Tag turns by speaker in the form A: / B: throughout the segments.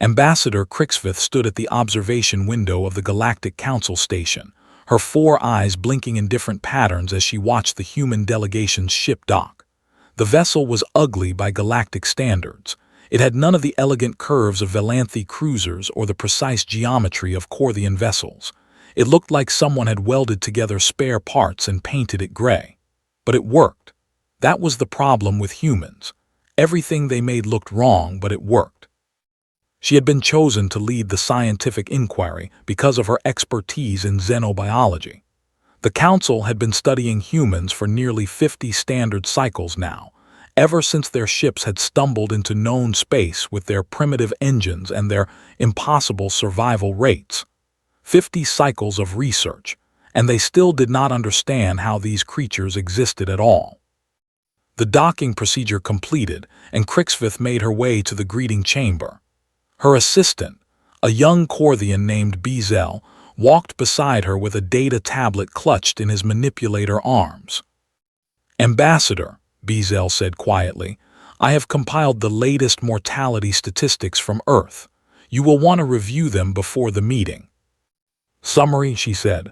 A: Ambassador Crixvith stood at the observation window of the Galactic Council station, her 4 eyes blinking in different patterns as she watched the human delegation's ship dock. The vessel was ugly by galactic standards. It had none of the elegant curves of Velanthe cruisers or the precise geometry of Corthian vessels. It looked like someone had welded together spare parts and painted it gray. But it worked. That was the problem with humans. Everything they made looked wrong, but it worked. She had been chosen to lead the scientific inquiry because of her expertise in xenobiology. The Council had been studying humans for nearly 50 standard cycles now, ever since their ships had stumbled into known space with their primitive engines and their impossible survival rates. 50 cycles of research, and they still did not understand how these creatures existed at all. The docking procedure completed, and Crixvith made her way to the greeting chamber. Her assistant, a young Corthian named Bezel, walked beside her with a data tablet clutched in his manipulator arms. "Ambassador," Bezel said quietly, "I have compiled the latest mortality statistics from Earth. You will want to review them before the meeting." "Summary," she said.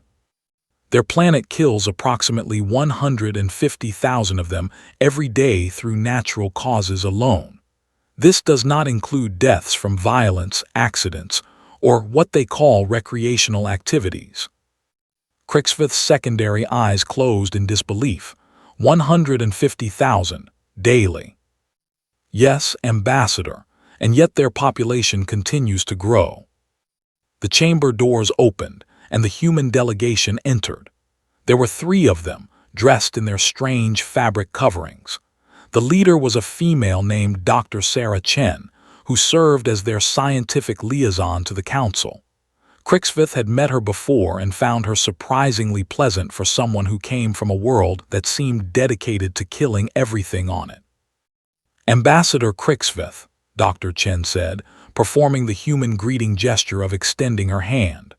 A: "Their planet kills approximately 150,000 of them every day through natural causes alone. This does not include deaths from violence, accidents, or what they call recreational activities." Crixvith's secondary eyes closed in disbelief. 150,000 daily. "Yes, Ambassador, and yet their population continues to grow." The chamber doors opened, and the human delegation entered. There were 3 of them, dressed in their strange fabric coverings. The leader was a female named Dr. Sarah Chen, who served as their scientific liaison to the Council. Crixvith had met her before and found her surprisingly pleasant for someone who came from a world that seemed dedicated to killing everything on it. "Ambassador Crixvith," Dr. Chen said, performing the human greeting gesture of extending her hand.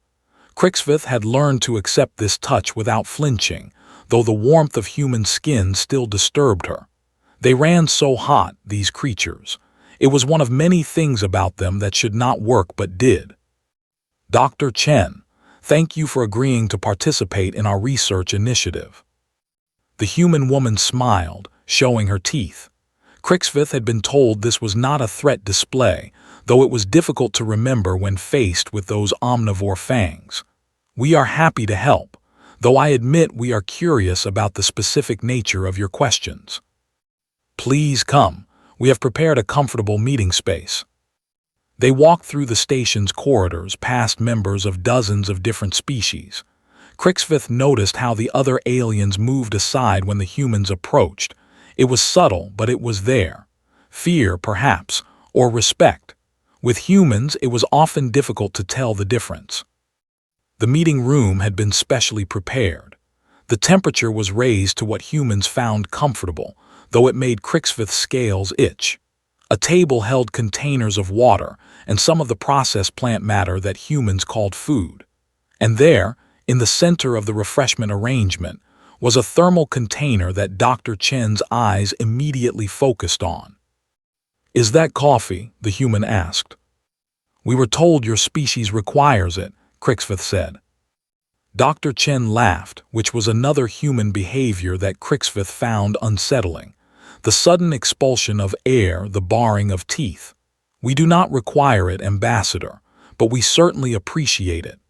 A: Crixvith had learned to accept this touch without flinching, though the warmth of human skin still disturbed her. They ran so hot, these creatures. It was one of many things about them that should not work but did. "Dr. Chen, thank you for agreeing to participate in our research initiative." The human woman smiled, showing her teeth. Crixvith had been told this was not a threat display, though it was difficult to remember when faced with those omnivore fangs. "We are happy to help, though I admit we are curious about the specific nature of your questions." "Please come. We have prepared a comfortable meeting space." They walked through the station's corridors past members of dozens of different species. Crixvith noticed how the other aliens moved aside when the humans approached. It was subtle, but it was there. Fear, perhaps, or respect. With humans, it was often difficult to tell the difference. The meeting room had been specially prepared. The temperature was raised to what humans found comfortable, though it made Crixvith's scales itch. A table held containers of water and some of the processed plant matter that humans called food. And there, in the center of the refreshment arrangement, was a thermal container that Dr. Chen's eyes immediately focused on. "Is that coffee?" the human asked. "We were told your species requires it," Crixvith said. Dr. Chen laughed, which was another human behavior that Crixvith found unsettling. The sudden expulsion of air, the baring of teeth. "We do not require it, Ambassador, but we certainly appreciate it."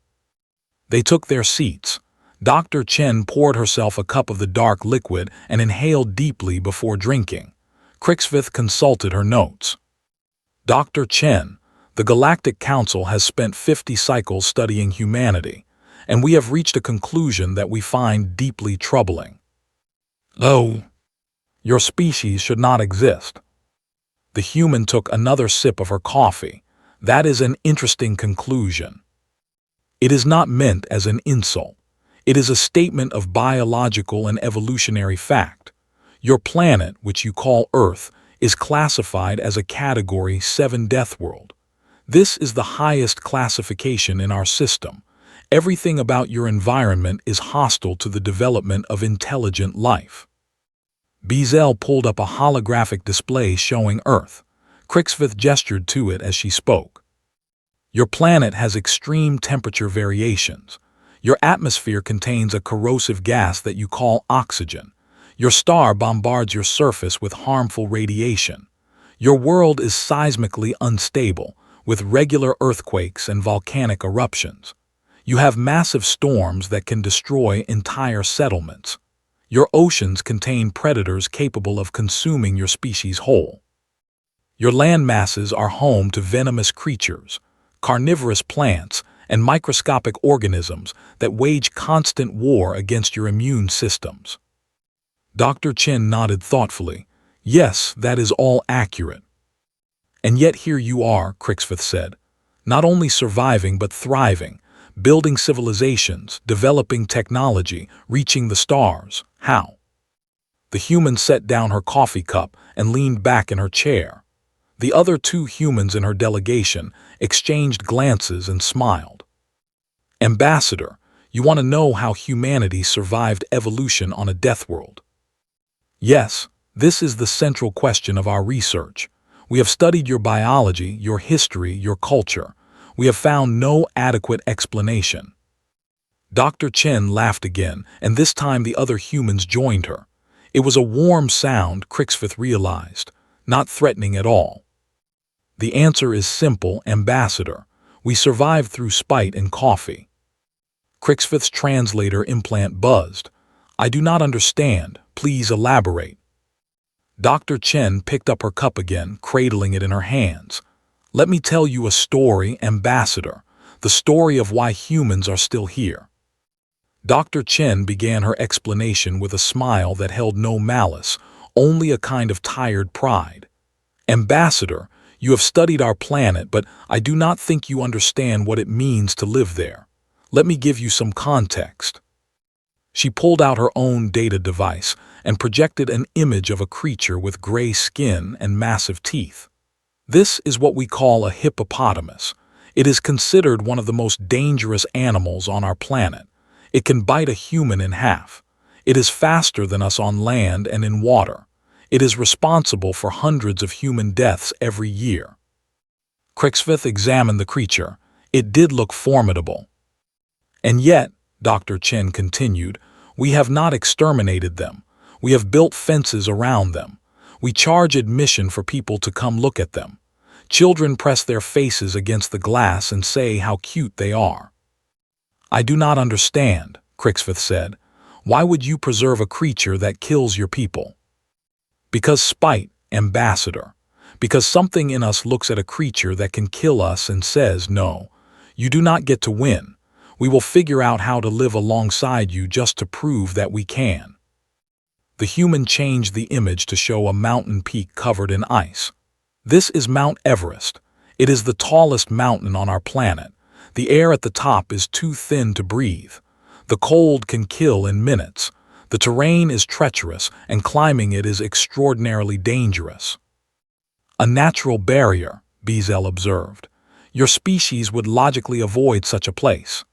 A: They took their seats. Dr. Chen poured herself a cup of the dark liquid and inhaled deeply before drinking. Crixvith consulted her notes. "Dr. Chen, the Galactic Council has spent 50 cycles studying humanity, and we have reached a conclusion that we find deeply troubling." "Oh, your species should not exist." The human took another sip of her coffee. "That is an interesting conclusion." "It is not meant as an insult. It is a statement of biological and evolutionary fact. Your planet, which you call Earth, is classified as a Category 7 Deathworld. This is the highest classification in our system. Everything about your environment is hostile to the development of intelligent life." Bezel pulled up a holographic display showing Earth. Crixvith gestured to it as she spoke. Your planet has extreme temperature variations. Your atmosphere contains a corrosive gas that you call oxygen. Your star bombards your surface with harmful radiation. Your world is seismically unstable, with regular earthquakes and volcanic eruptions. You have massive storms that can destroy entire settlements. Your oceans contain predators capable of consuming your species whole. Your land masses are home to venomous creatures, carnivorous plants, and microscopic organisms that wage constant war against your immune systems. Dr. Chen nodded thoughtfully. Yes, that is all accurate. And yet here you are, Crixfith said, not only surviving but thriving, building civilizations, developing technology, reaching the stars. How? The human set down her coffee cup and leaned back in her chair. The other two humans in her delegation exchanged glances and smiled. Ambassador, you want to know how humanity survived evolution on a Deathworld? Yes, this is the central question of our research. We have studied your biology, your history, your culture. We have found no adequate explanation. Dr. Chen laughed again, and this time the other humans joined her. It was a warm sound, Crixfith realized, not threatening at all. The answer is simple, Ambassador. We survived through spite and coffee. Crixfith's translator implant buzzed. I do not understand. Please elaborate. Dr. Chen picked up her cup again, cradling it in her hands. Let me tell you a story, Ambassador, the story of why humans are still here. Dr. Chen began her explanation with a smile that held no malice, only a kind of tired pride. Ambassador, you have studied our planet, but I do not think you understand what it means to live there. Let me give you some context. She pulled out her own data device and projected an image of a creature with gray skin and massive teeth. This is what we call a hippopotamus. It is considered one of the most dangerous animals on our planet. It can bite a human in half. It is faster than us on land and in water. It is responsible for hundreds of human deaths every year. Crixfith examined the creature. It did look formidable. And yet, Dr. Chen continued, we have not exterminated them. We have built fences around them. We charge admission for people to come look at them. Children press their faces against the glass and say how cute they are. I do not understand, Crixfith said. Why would you preserve a creature that kills your people? Because spite, Ambassador. Because something in us looks at a creature that can kill us and says, no, you do not get to win. We will figure out how to live alongside you just to prove that we can. The human changed the image to show a mountain peak covered in ice. This is Mount Everest. It is the tallest mountain on our planet. The air at the top is too thin to breathe. The cold can kill in minutes. The terrain is treacherous, and climbing it is extraordinarily dangerous. A natural barrier, Beazell observed. Your species would logically avoid such a place.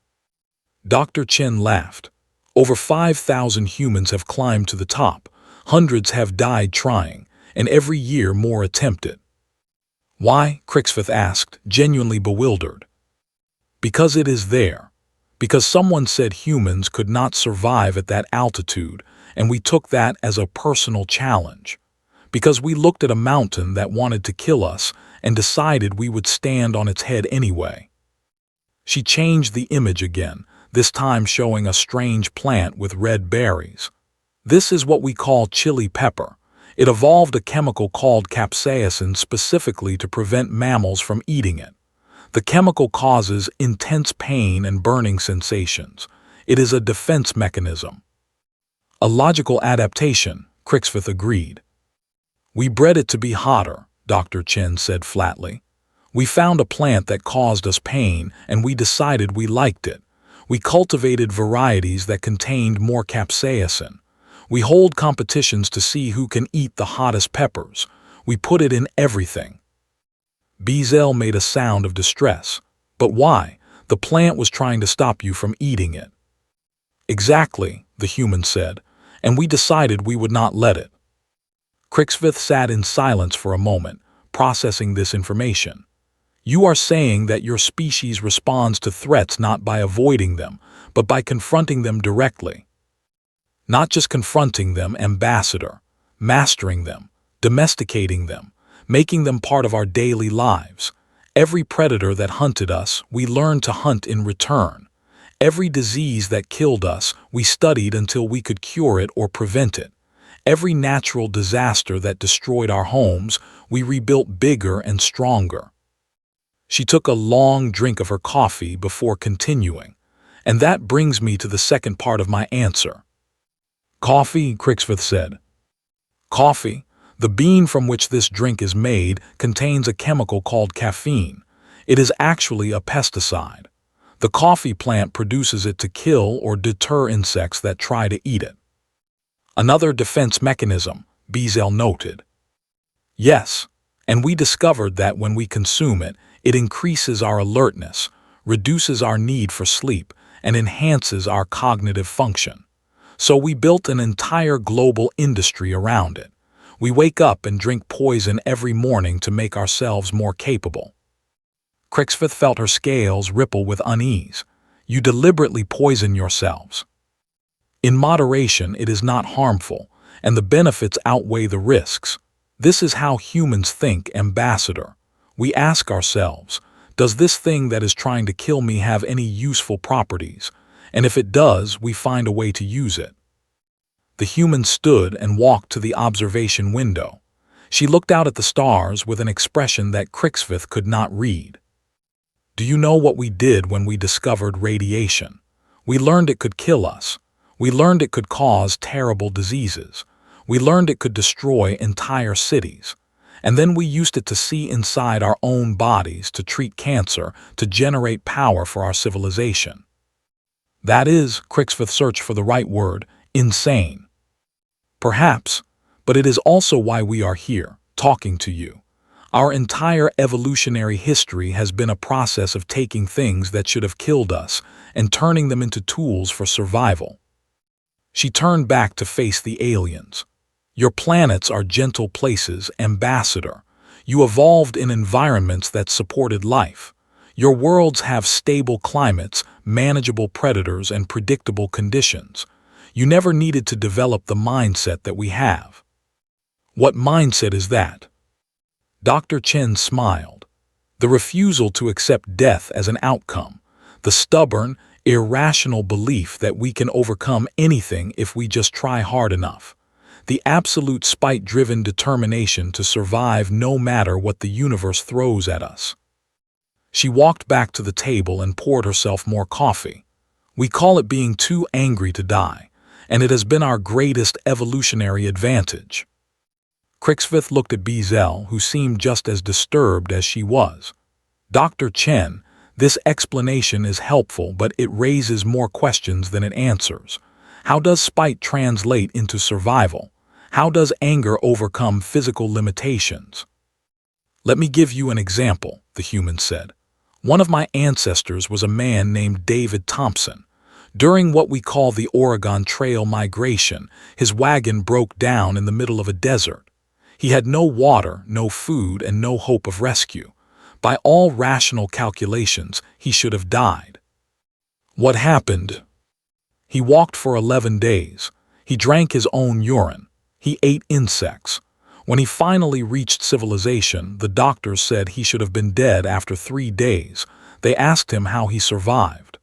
A: Dr. Chen laughed. Over 5,000 humans have climbed to the top. Hundreds have died trying, and every year more attempt it. Why? Crixfith asked, genuinely bewildered. Because it is there. Because someone said humans could not survive at that altitude, and we took that as a personal challenge. Because we looked at a mountain that wanted to kill us and decided we would stand on its head anyway. She changed the image again, this time showing a strange plant with red berries. This is what we call chili pepper. It evolved a chemical called capsaicin specifically to prevent mammals from eating it. The chemical causes intense pain and burning sensations. It is a defense mechanism. A logical adaptation, Crixfith agreed. We bred it to be hotter, Dr. Chen said flatly. We found a plant that caused us pain, and we decided we liked it. We cultivated varieties that contained more capsaicin. We hold competitions to see who can eat the hottest peppers. We put it in everything. Beazell made a sound of distress. But why? The plant was trying to stop you from eating it. Exactly, the human said, and we decided we would not let it. Crixfith sat in silence for a moment, processing this information. You are saying that your species responds to threats not by avoiding them, but by confronting them directly. Not just confronting them, Ambassador, mastering them, domesticating them, making them part of our daily lives. Every predator that hunted us, we learned to hunt in return. Every disease that killed us, we studied until we could cure it or prevent it. Every natural disaster that destroyed our homes, we rebuilt bigger and stronger. She took a long drink of her coffee before continuing, and that brings me to the second part of my answer. Coffee, Crixfith said. Coffee, the bean from which this drink is made, contains a chemical called caffeine. It is actually a pesticide. The coffee plant produces it to kill or deter insects that try to eat it. Another defense mechanism, Beazell noted. Yes, and we discovered that when we consume it, it increases our alertness, reduces our need for sleep, and enhances our cognitive function. So we built an entire global industry around it. We wake up and drink poison every morning to make ourselves more capable. Crixfith felt her scales ripple with unease. You deliberately poison yourselves. In moderation, it is not harmful, and the benefits outweigh the risks. This is how humans think, Ambassador. We ask ourselves, does this thing that is trying to kill me have any useful properties? And if it does, we find a way to use it. The human stood and walked to the observation window. She looked out at the stars with an expression that Crixfith could not read. Do you know what we did when we discovered radiation? We learned it could kill us. We learned it could cause terrible diseases. We learned it could destroy entire cities. And then we used it to see inside our own bodies, to treat cancer, to generate power for our civilization. That is, Crixfith searched for the right word, insane. Perhaps, but it is also why we are here, talking to you. Our entire evolutionary history has been a process of taking things that should have killed us and turning them into tools for survival. She turned back to face the aliens. Your planets are gentle places, Ambassador. You evolved in environments that supported life. Your worlds have stable climates, manageable predators, and predictable conditions. You never needed to develop the mindset that we have. What mindset is that? Dr. Chen smiled. The refusal to accept death as an outcome. The stubborn, irrational belief that we can overcome anything if we just try hard enough. The absolute spite-driven determination to survive no matter what the universe throws at us. She walked back to the table and poured herself more coffee. We call it being too angry to die, and it has been our greatest evolutionary advantage. Crixfith looked at Beazell, who seemed just as disturbed as she was. Dr. Chen, this explanation is helpful, but it raises more questions than it answers. How does spite translate into survival? How does anger overcome physical limitations? Let me give you an example, the human said. One of my ancestors was a man named David Thompson. During what we call the Oregon Trail migration, his wagon broke down in the middle of a desert. He had no water, no food, and no hope of rescue. By all rational calculations, he should have died. What happened? He walked for 11 days. He drank his own urine. He ate insects. When he finally reached civilization, the doctors said he should have been dead after 3 days. They asked him how he survived.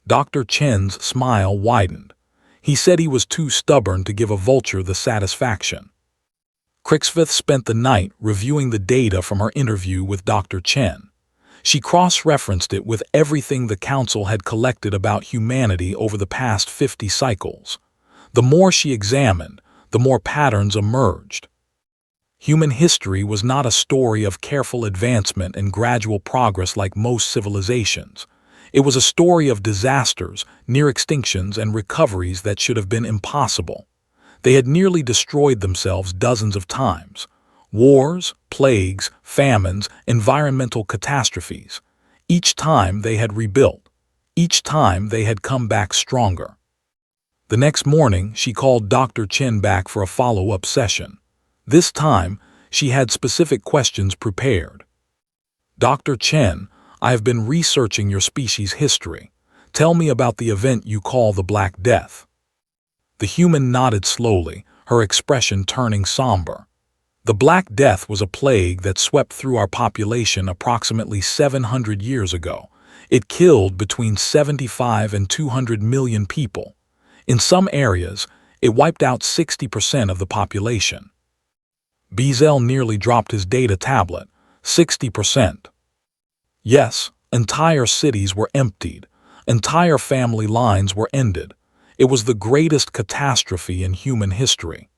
A: Dr. Chen's smile widened. He said he was too stubborn to give a vulture the satisfaction. Crixfith spent the night reviewing the data from her interview with Dr. Chen. She cross-referenced it with everything the Council had collected about humanity over the past 50 cycles. The more she examined, the more patterns emerged. Human history was not a story of careful advancement and gradual progress like most civilizations. It was a story of disasters, near extinctions, and recoveries that should have been impossible. They had nearly destroyed themselves dozens of times. Wars, plagues, famines, environmental catastrophes. Each time they had rebuilt. Each time they had come back stronger. The next morning, she called Dr. Chen back for a follow-up session. This time, she had specific questions prepared. Dr. Chen, I have been researching your species' history. Tell me about the event you call the Black Death. The human nodded slowly, her expression turning somber. The Black Death was a plague that swept through our population approximately 700 years ago. It killed between 75 and 200 million people. In some areas, it wiped out 60% of the population. Bezel nearly dropped his data tablet. 60%. Yes, entire cities were emptied. Entire family lines were ended. It was the greatest catastrophe in human history.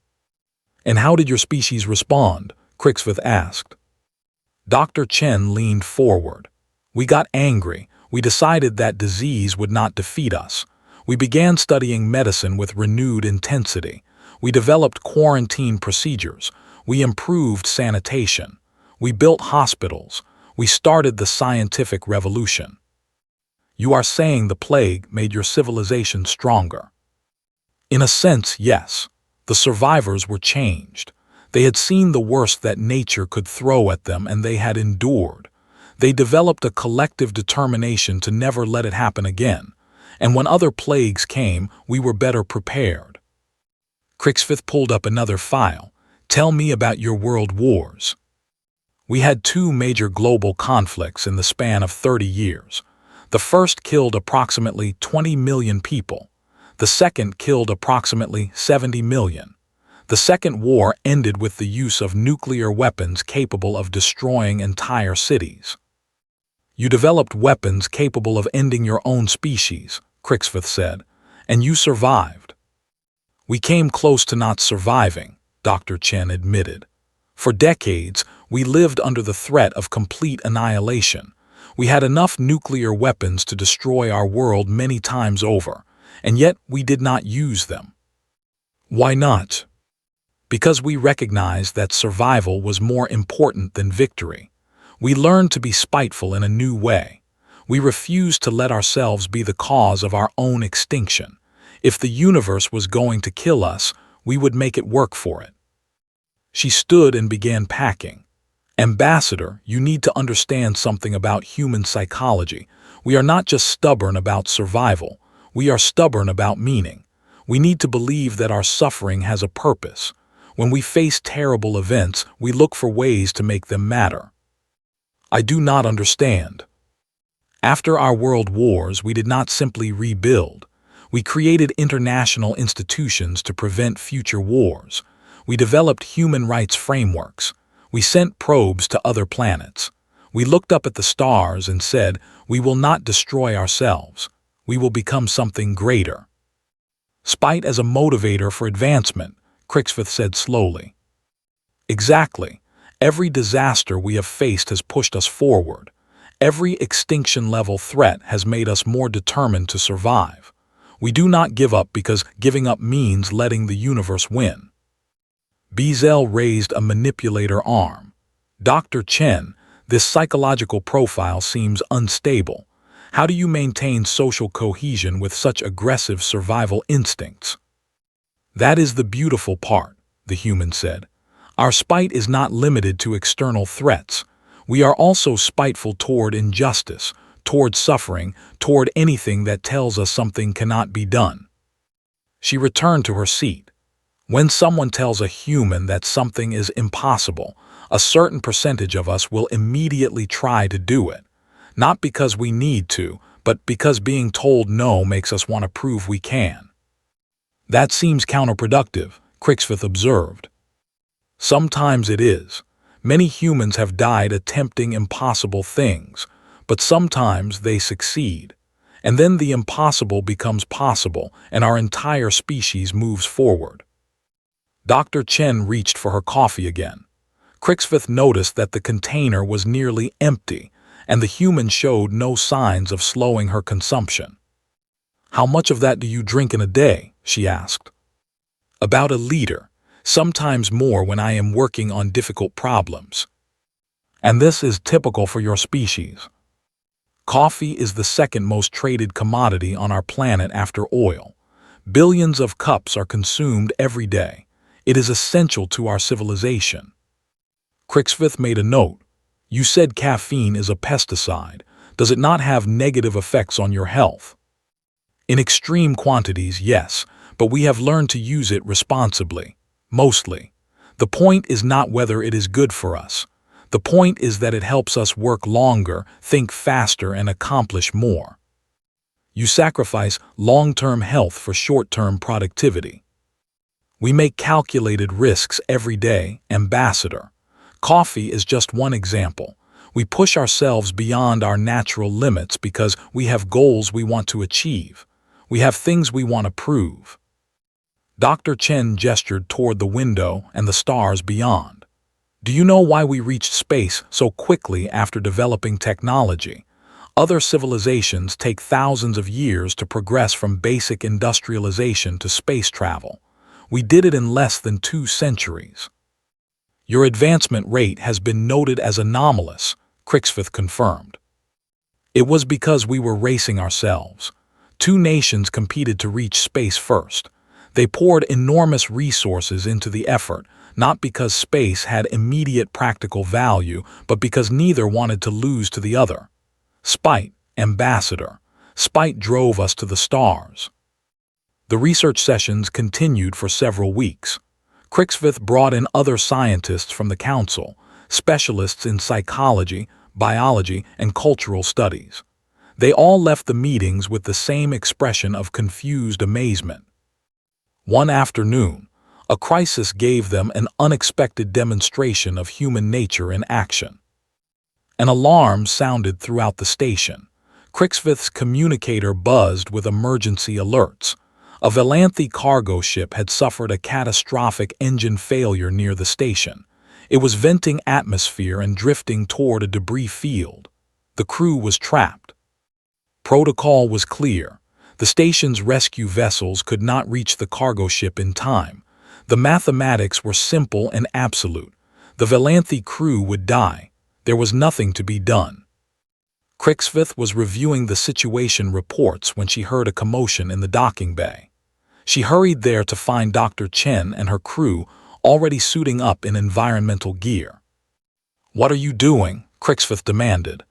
A: And how did your species respond? Crixfith asked. Dr. Chen leaned forward. We got angry. We decided that disease would not defeat us. We began studying medicine with renewed intensity. We developed quarantine procedures. We improved sanitation. We built hospitals. We started the scientific revolution. You are saying the plague made your civilization stronger. In a sense, yes. The survivors were changed. They had seen the worst that nature could throw at them, and they had endured. They developed a collective determination to never let it happen again. And when other plagues came, we were better prepared. Crixfith pulled up another file. Tell me about your world wars. We had two major global conflicts in the span of 30 years. The first killed approximately 20 million people. The second killed approximately 70 million. The second war ended with the use of nuclear weapons capable of destroying entire cities. You developed weapons capable of ending your own species, Crixfith said, and you survived. We came close to not surviving, Dr. Chen admitted. For decades, we lived under the threat of complete annihilation. We had enough nuclear weapons to destroy our world many times over, and yet we did not use them. Why not? Because we recognized that survival was more important than victory. We learned to be spiteful in a new way. We refused to let ourselves be the cause of our own extinction. If the universe was going to kill us, we would make it work for it. She stood and began packing. Ambassador, you need to understand something about human psychology. We are not just stubborn about survival. We are stubborn about meaning. We need to believe that our suffering has a purpose. When we face terrible events, we look for ways to make them matter. I do not understand. After our world wars, we did not simply rebuild. We created international institutions to prevent future wars. We developed human rights frameworks. We sent probes to other planets. We looked up at the stars and said, we will not destroy ourselves. We will become something greater. Spite as a motivator for advancement, Crixfith said slowly. Exactly. Every disaster we have faced has pushed us forward. Every extinction-level threat has made us more determined to survive. We do not give up because giving up means letting the universe win. Bezel raised a manipulator arm. Dr. Chen, this psychological profile seems unstable. How do you maintain social cohesion with such aggressive survival instincts? That is the beautiful part, the human said. Our spite is not limited to external threats. We are also spiteful toward injustice, toward suffering, toward anything that tells us something cannot be done. She returned to her seat. When someone tells a human that something is impossible, a certain percentage of us will immediately try to do it. Not because we need to, but because being told no makes us want to prove we can. That seems counterproductive, Crixfith observed. Sometimes it is. Many humans have died attempting impossible things, but sometimes they succeed. And then the impossible becomes possible, and our entire species moves forward. Dr. Chen reached for her coffee again. Crixfith noticed that the container was nearly empty, and the human showed no signs of slowing her consumption. How much of that do you drink in a day? She asked. About a liter, sometimes more when I am working on difficult problems. And this is typical for your species. Coffee is the second most traded commodity on our planet after oil. Billions of cups are consumed every day. It is essential to our civilization. Crixfith made a note. You said caffeine is a pesticide. Does it not have negative effects on your health? In extreme quantities, yes, but we have learned to use it responsibly. Mostly. The point is not whether it is good for us. The point is that it helps us work longer, think faster, and accomplish more. You sacrifice long-term health for short-term productivity. We make calculated risks every day, Ambassador. Coffee is just one example. We push ourselves beyond our natural limits because we have goals we want to achieve. We have things we want to prove. Dr. Chen gestured toward the window and the stars beyond. Do you know why we reached space so quickly after developing technology? Other civilizations take thousands of years to progress from basic industrialization to space travel. We did it in less than 2 centuries. Your advancement rate has been noted as anomalous, Crixfith confirmed. It was because we were racing ourselves. 2 nations competed to reach space first. They poured enormous resources into the effort, not because space had immediate practical value, but because neither wanted to lose to the other. Spite, Ambassador. Spite drove us to the stars. The research sessions continued for several weeks. Crixfith brought in other scientists from the council, specialists in psychology, biology, and cultural studies. They all left the meetings with the same expression of confused amazement. One afternoon, a crisis gave them an unexpected demonstration of human nature in action. An alarm sounded throughout the station. Crixfith's communicator buzzed with emergency alerts. A Valanthi cargo ship had suffered a catastrophic engine failure near the station. It was venting atmosphere and drifting toward a debris field. The crew was trapped. Protocol was clear. The station's rescue vessels could not reach the cargo ship in time. The mathematics were simple and absolute. The Valanthi crew would die. There was nothing to be done. Crixfith was reviewing the situation reports when she heard a commotion in the docking bay. She hurried there to find Dr. Chen and her crew already suiting up in environmental gear. "What are you doing?" Crixfith demanded.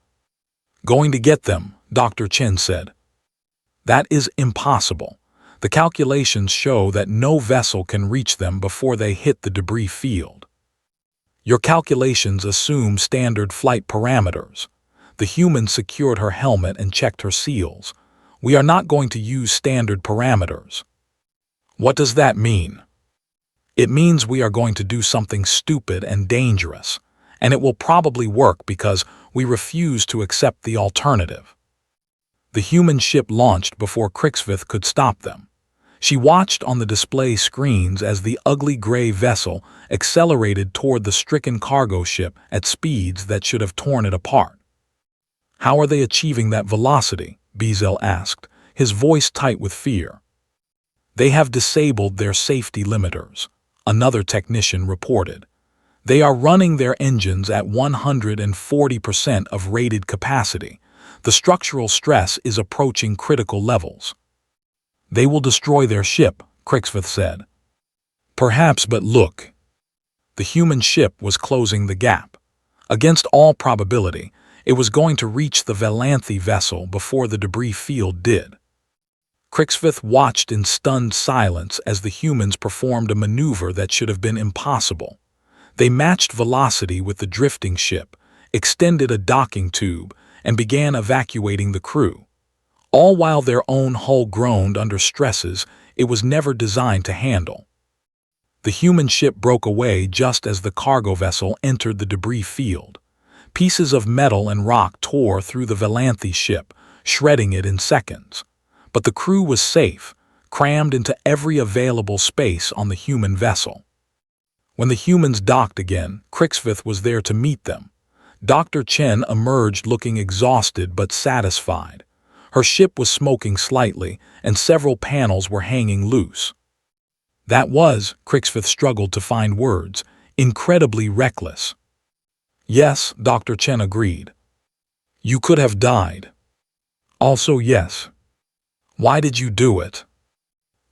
A: "Going to get them," Dr. Chen said. "That is impossible. The calculations show that no vessel can reach them before they hit the debris field. Your calculations assume standard flight parameters. The human secured her helmet and checked her seals. We are not going to use standard parameters." "What does that mean?" "It means we are going to do something stupid and dangerous, and it will probably work because we refuse to accept the alternative." The human ship launched before Crixfith could stop them. She watched on the display screens as the ugly gray vessel accelerated toward the stricken cargo ship at speeds that should have torn it apart. "How are they achieving that velocity?" Beazell asked, his voice tight with fear. "They have disabled their safety limiters," another technician reported. "They are running their engines at 140% of rated capacity. The structural stress is approaching critical levels." "They will destroy their ship," Crixfith said. "Perhaps, but look." The human ship was closing the gap. Against all probability, it was going to reach the Valanthi vessel before the debris field did. Crixfith watched in stunned silence as the humans performed a maneuver that should have been impossible. They matched velocity with the drifting ship, extended a docking tube, and began evacuating the crew. All while their own hull groaned under stresses it was never designed to handle. The human ship broke away just as the cargo vessel entered the debris field. Pieces of metal and rock tore through the Valanthi ship, shredding it in seconds. But the crew was safe, crammed into every available space on the human vessel. When the humans docked again, Crixfith was there to meet them. Dr. Chen emerged looking exhausted but satisfied. Her ship was smoking slightly, and several panels were hanging loose. That was, Crixfith struggled to find words, incredibly reckless. "Yes," Dr. Chen agreed. "You could have died." "Also yes." "Why did you do it?"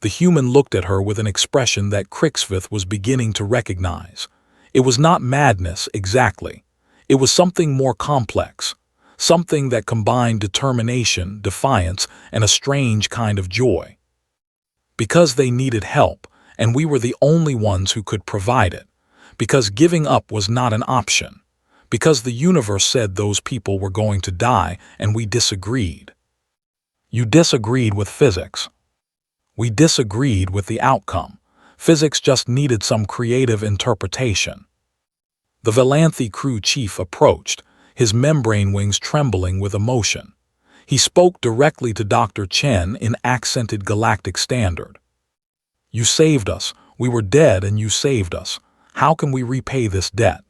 A: The human looked at her with an expression that Crixfith was beginning to recognize. It was not madness exactly. It was something more complex, something that combined determination, defiance, and a strange kind of joy. Because they needed help, and we were the only ones who could provide it. Because giving up was not an option. Because the universe said those people were going to die, and we disagreed. You disagreed with physics. We disagreed with the outcome. Physics just needed some creative interpretation. The Velanthe crew chief approached, his membrane wings trembling with emotion. He spoke directly to Dr. Chen in accented galactic standard. You saved us. We were dead and you saved us. How can we repay this debt?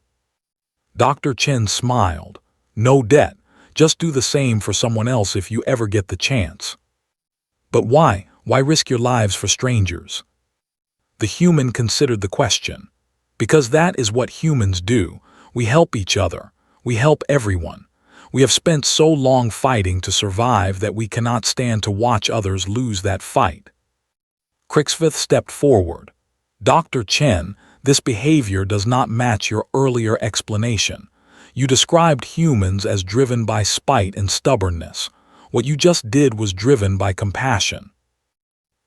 A: Dr. Chen smiled. No debt. Just do the same for someone else if you ever get the chance. But why? Why risk your lives for strangers? The human considered the question. Because that is what humans do. We help each other. We help everyone. We have spent so long fighting to survive that we cannot stand to watch others lose that fight. Crixvith stepped forward. Dr. Chen, this behavior does not match your earlier explanation. You described humans as driven by spite and stubbornness. What you just did was driven by compassion.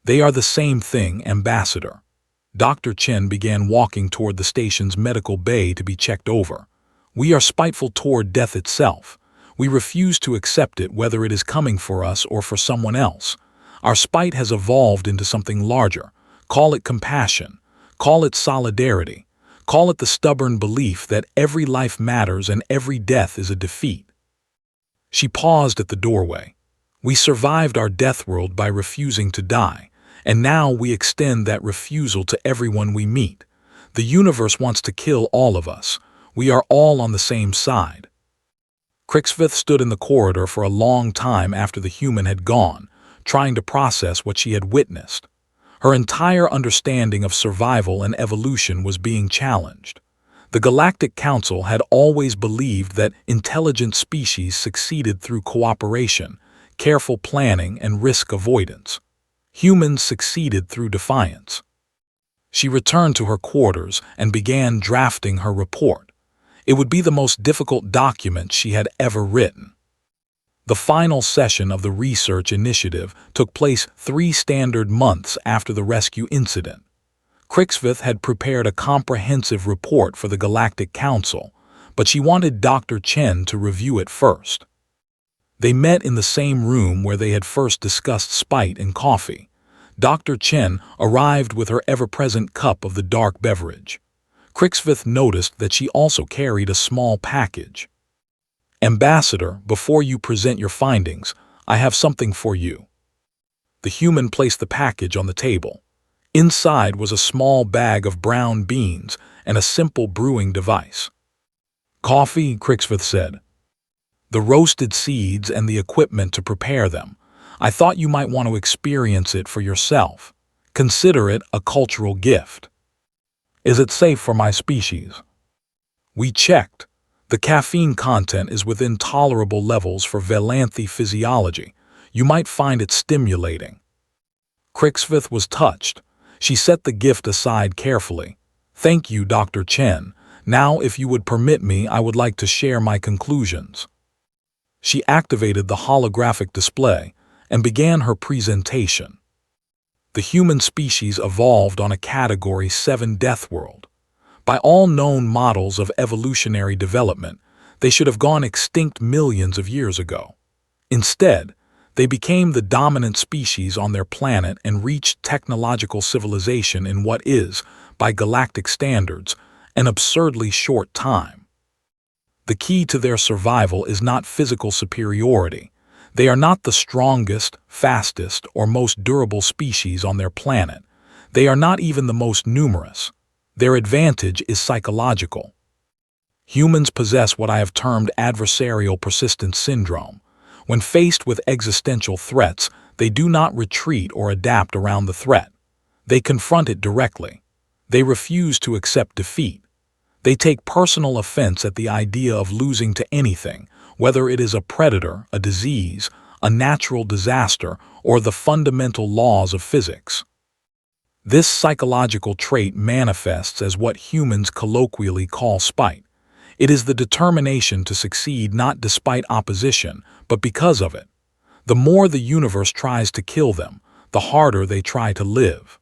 A: They are the same thing, Ambassador. Dr. Chen began walking toward the station's medical bay to be checked over. We are spiteful toward death itself. We refuse to accept it whether it is coming for us or for someone else. Our spite has evolved into something larger. Call it compassion. Call it solidarity. Call it the stubborn belief that every life matters and every death is a defeat. She paused at the doorway. We survived our Deathworld by refusing to die, and now we extend that refusal to everyone we meet. The universe wants to kill all of us. We are all on the same side. Crixvith stood in the corridor for a long time after the human had gone, trying to process what she had witnessed. Her entire understanding of survival and evolution was being challenged. The Galactic Council had always believed that intelligent species succeeded through cooperation, careful planning, and risk avoidance. Humans succeeded through defiance. She returned to her quarters and began drafting her report. It would be the most difficult document she had ever written. The final session of the research initiative took place 3 standard months after the rescue incident. Crixvith had prepared a comprehensive report for the Galactic Council, but she wanted Dr. Chen to review it first. They met in the same room where they had first discussed spite and coffee. Dr. Chen arrived with her ever-present cup of the dark beverage. Crixvith noticed that she also carried a small package. Ambassador, before you present your findings, I have something for you. The human placed the package on the table. Inside was a small bag of brown beans and a simple brewing device. Coffee, Crixvith said. The roasted seeds and the equipment to prepare them. I thought you might want to experience it for yourself. Consider it a cultural gift. Is it safe for my species? We checked. The caffeine content is within tolerable levels for Velanthe physiology. You might find it stimulating. Crixvith was touched. She set the gift aside carefully. Thank you, Dr. Chen. Now, if you would permit me, I would like to share my conclusions. She activated the holographic display and began her presentation. The human species evolved on a Category 7 Deathworld. By all known models of evolutionary development, they should have gone extinct millions of years ago. Instead, they became the dominant species on their planet and reached technological civilization in what is, by galactic standards, an absurdly short time. The key to their survival is not physical superiority. They are not the strongest, fastest, or most durable species on their planet. They are not even the most numerous. Their advantage is psychological. Humans possess what I have termed adversarial persistence syndrome. When faced with existential threats, they do not retreat or adapt around the threat. They confront it directly. They refuse to accept defeat. They take personal offense at the idea of losing to anything, whether it is a predator, a disease, a natural disaster, or the fundamental laws of physics. This psychological trait manifests as what humans colloquially call spite. It is the determination to succeed not despite opposition, but because of it. The more the universe tries to kill them, the harder they try to live.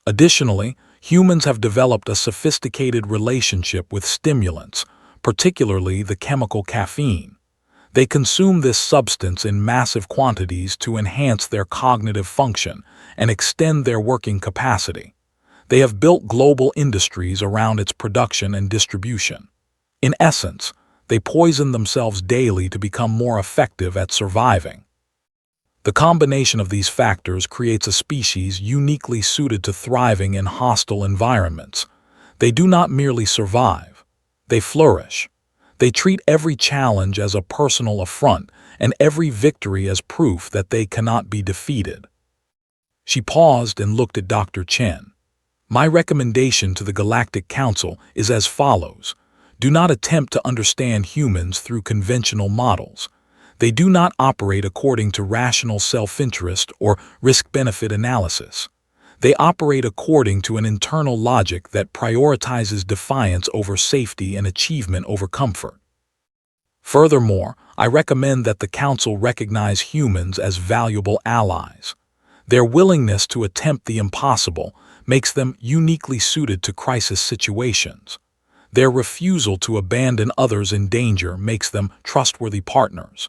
A: Additionally, humans have developed a sophisticated relationship with stimulants, particularly the chemical caffeine. They consume this substance in massive quantities to enhance their cognitive function and extend their working capacity. They have built global industries around its production and distribution. In essence, they poison themselves daily to become more effective at surviving. The combination of these factors creates a species uniquely suited to thriving in hostile environments. They do not merely survive, they flourish. They treat every challenge as a personal affront and every victory as proof that they cannot be defeated. She paused and looked at Dr. Chen. My recommendation to the Galactic Council is as follows. Do not attempt to understand humans through conventional models. They do not operate according to rational self-interest or risk-benefit analysis. They operate according to an internal logic that prioritizes defiance over safety and achievement over comfort. Furthermore, I recommend that the Council recognize humans as valuable allies. Their willingness to attempt the impossible makes them uniquely suited to crisis situations. Their refusal to abandon others in danger makes them trustworthy partners.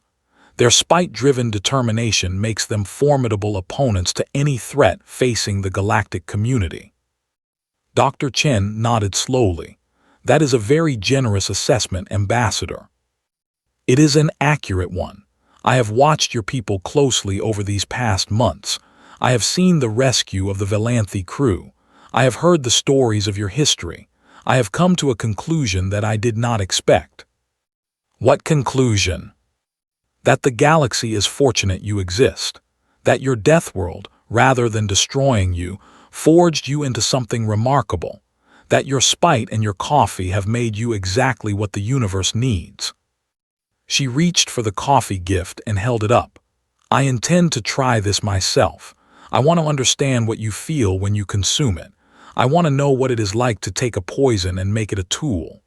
A: Their spite-driven determination makes them formidable opponents to any threat facing the galactic community. Dr. Chen nodded slowly. That is a very generous assessment, Ambassador. It is an accurate one. I have watched your people closely over these past months. I have seen the rescue of the Valanthe crew. I have heard the stories of your history. I have come to a conclusion that I did not expect. What conclusion? That the galaxy is fortunate you exist. That your Deathworld, rather than destroying you, forged you into something remarkable. That your spite and your coffee have made you exactly what the universe needs. She reached for the coffee gift and held it up. I intend to try this myself. I want to understand what you feel when you consume it. I want to know what it is like to take a poison and make it a tool.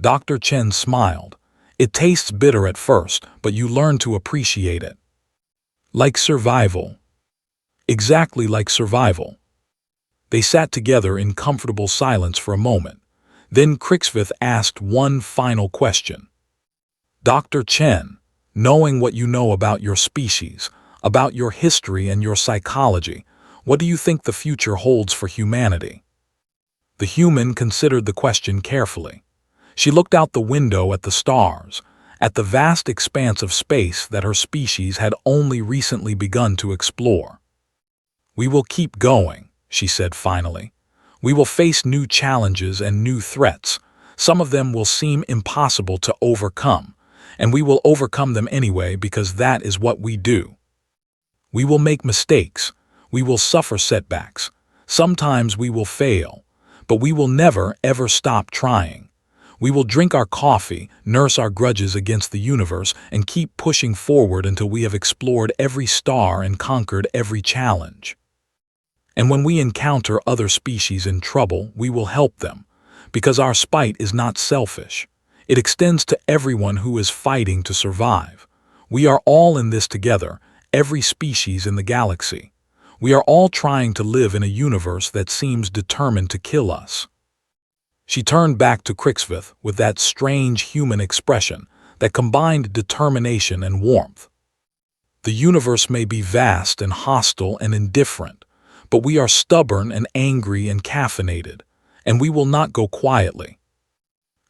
A: Dr. Chen smiled. It tastes bitter at first, but you learn to appreciate it. Like survival. Exactly like survival. They sat together in comfortable silence for a moment. Then Crixvith asked one final question. Dr. Chen, knowing what you know about your species, about your history and your psychology, what do you think the future holds for humanity? The human considered the question carefully. She looked out the window at the stars, at the vast expanse of space that her species had only recently begun to explore. We will keep going, she said finally. We will face new challenges and new threats. Some of them will seem impossible to overcome, and we will overcome them anyway because that is what we do. We will make mistakes. We will suffer setbacks. Sometimes we will fail, but we will never, ever stop trying. We will drink our coffee, nurse our grudges against the universe, and keep pushing forward until we have explored every star and conquered every challenge. And when we encounter other species in trouble, we will help them, because our spite is not selfish. It extends to everyone who is fighting to survive. We are all in this together, every species in the galaxy. We are all trying to live in a universe that seems determined to kill us. She turned back to Crixvith with that strange human expression that combined determination and warmth. The universe may be vast and hostile and indifferent, but we are stubborn and angry and caffeinated, and we will not go quietly.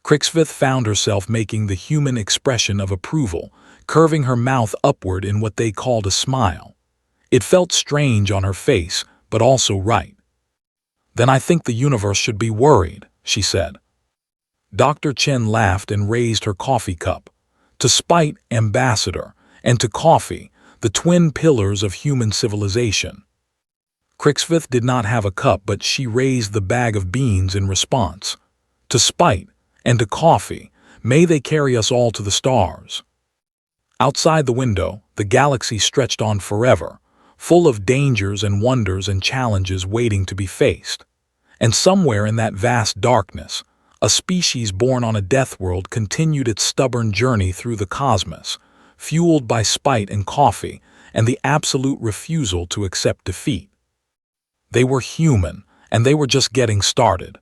A: Crixvith found herself making the human expression of approval, curving her mouth upward in what they called a smile. It felt strange on her face, but also right. Then I think the universe should be worried, she said. Dr. Chen laughed and raised her coffee cup. To spite, Ambassador, and to coffee, the twin pillars of human civilization. Crixvith did not have a cup, but she raised the bag of beans in response. To spite, and to coffee, may they carry us all to the stars. Outside the window, the galaxy stretched on forever, full of dangers and wonders and challenges waiting to be faced. And somewhere in that vast darkness, A species born on a Deathworld continued its stubborn journey through the cosmos, fueled by spite and coffee and the absolute refusal to accept defeat. They were human, and they were just getting started.